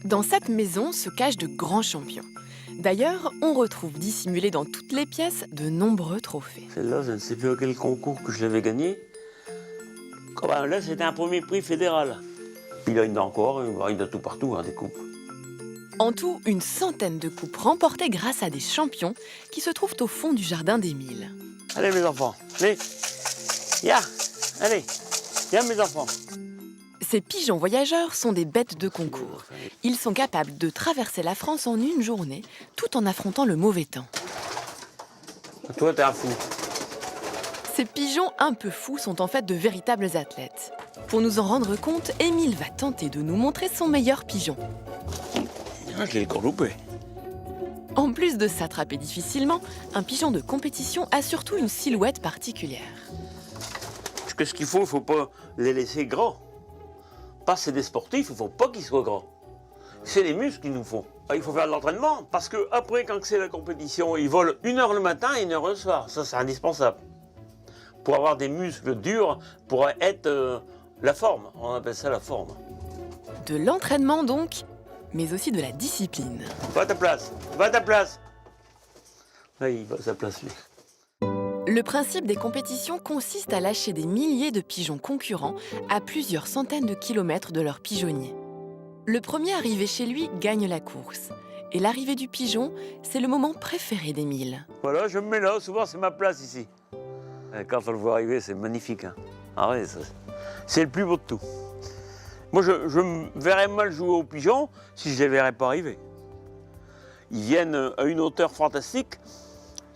Dans cette maison se cachent de grands champions. D'ailleurs, on retrouve dissimulés dans toutes les pièces de nombreux trophées. Celle-là, je ne sais plus à quel concours que je l'avais gagné. Là, c'était un premier prix fédéral. Puis là, il y en a encore, il y en a tout partout, des coupes. En tout, une centaine de coupes remportées grâce à des champions qui se trouvent au fond du jardin d'Émile. Allez, mes enfants, allez, allez, mes enfants. Ces pigeons voyageurs sont des bêtes de concours. Ils sont capables de traverser la France en une journée, tout en affrontant le mauvais temps. Toi, t'es un fou. Ces pigeons un peu fous sont en fait de véritables athlètes. Pour nous en rendre compte, Émile va tenter de nous montrer son meilleur pigeon. Je l'ai encore loupé. En plus de s'attraper difficilement, un pigeon de compétition a surtout une silhouette particulière. Qu'est-ce qu'il faut? Il ne faut pas les laisser grands. Pas c'est des sportifs, il ne faut pas qu'ils soient grands. C'est les muscles qu'il nous faut. Il faut faire de l'entraînement parce qu'après, quand c'est la compétition, ils volent 1 heure le matin et 1 heure le soir. Ça, c'est indispensable. Pour avoir des muscles durs, pour être la forme. On appelle ça la forme. De l'entraînement donc, mais aussi de la discipline. Va à ta place, va à ta place. Là, il va à sa place, lui. Le principe des compétitions consiste à lâcher des milliers de pigeons concurrents à plusieurs centaines de kilomètres de leur pigeonnier. Le premier arrivé chez lui gagne la course. Et l'arrivée du pigeon, c'est le moment préféré d'Émile. Voilà, je me mets là, souvent c'est ma place ici. Et quand on le voit arriver, c'est magnifique. Ah ouais, c'est le plus beau de tout. Moi, je me verrais mal jouer aux pigeons si je ne les verrais pas arriver. Ils viennent à une hauteur fantastique,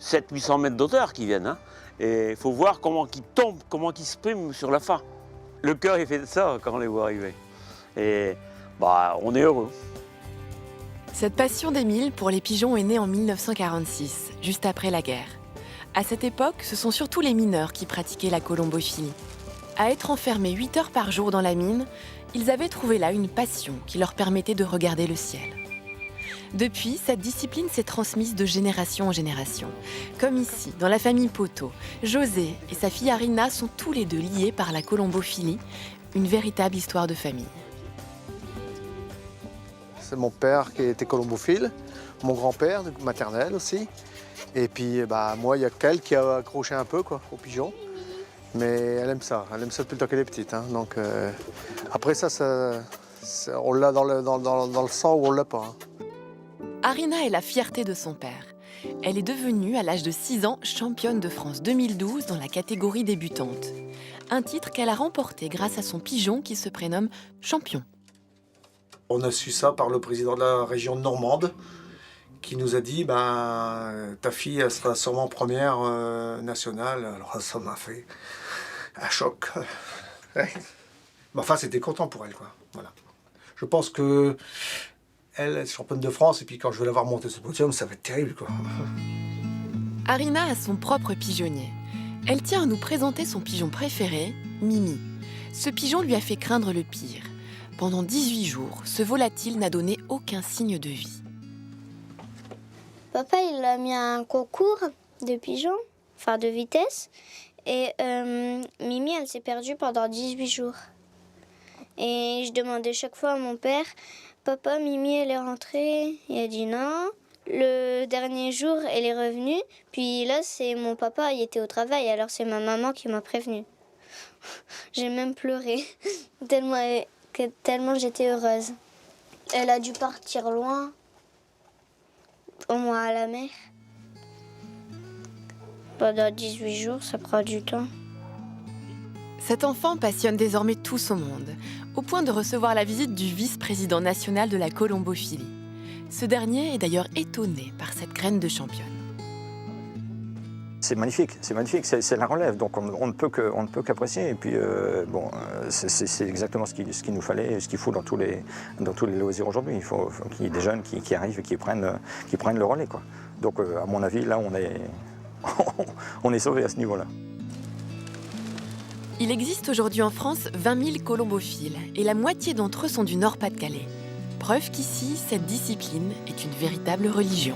700-800 mètres d'auteur qu'ils viennent. Et il faut voir comment ils tombent, comment ils se priment sur la fin. Le cœur, il fait de ça quand on les voit arriver. Et on est heureux. Cette passion d'Émile pour les pigeons est née en 1946, juste après la guerre. À cette époque, ce sont surtout les mineurs qui pratiquaient la colombophilie. À être enfermés 8 heures par jour dans la mine, ils avaient trouvé là une passion qui leur permettait de regarder le ciel. Depuis, cette discipline s'est transmise de génération en génération. Comme ici, dans la famille Poteau, José et sa fille Arina sont tous les deux liés par la colombophilie, une véritable histoire de famille. C'est mon père qui était colombophile, mon grand-père maternel aussi. Et puis moi, il y a qu'elle qui a accroché un peu aux pigeons. Mais elle aime ça depuis le temps qu'elle est petite. Donc après ça, on l'a dans le sang ou on l'a pas. Arina est la fierté de son père. Elle est devenue, à l'âge de 6 ans, championne de France 2012 dans la catégorie débutante. Un titre qu'elle a remporté grâce à son pigeon qui se prénomme Champion. On a su ça par le président de la région normande qui nous a dit ta fille elle sera sûrement première nationale. Alors ça m'a fait un choc. Ouais. Mais enfin, c'était content pour elle, Voilà. Je pense que elle est championne de France et puis quand je vais la voir monter ce podium, ça va être terrible, Arina a son propre pigeonnier. Elle tient à nous présenter son pigeon préféré, Mimi. Ce pigeon lui a fait craindre le pire. Pendant 18 jours, ce volatile n'a donné aucun signe de vie. Papa, il a mis un concours de pigeons, de vitesse. Et Mimi, elle s'est perdue pendant 18 jours. Et je demandais chaque fois à mon père, papa, Mimi, elle est rentrée. Il a dit non. Le dernier jour, elle est revenue. Puis là, c'est mon papa, il était au travail. Alors c'est ma maman qui m'a prévenue. J'ai même pleuré, tellement j'étais heureuse. Elle a dû partir loin, au moins à la mer. Pendant 18 jours, ça prend du temps. Cet enfant passionne désormais tout son monde, au point de recevoir la visite du vice-président national de la colombophilie. Ce dernier est d'ailleurs étonné par cette graine de championne. C'est magnifique, c'est la relève, donc on ne peut qu'apprécier. Et puis c'est exactement ce qu'il nous fallait, ce qu'il faut dans tous les loisirs aujourd'hui. Il faut qu'il y ait des jeunes qui arrivent et qui prennent le relais, Donc à mon avis, là on est sauvés à ce niveau-là. Il existe aujourd'hui en France 20 000 colombophiles et la moitié d'entre eux sont du Nord-Pas-de-Calais. Preuve qu'ici, cette discipline est une véritable religion.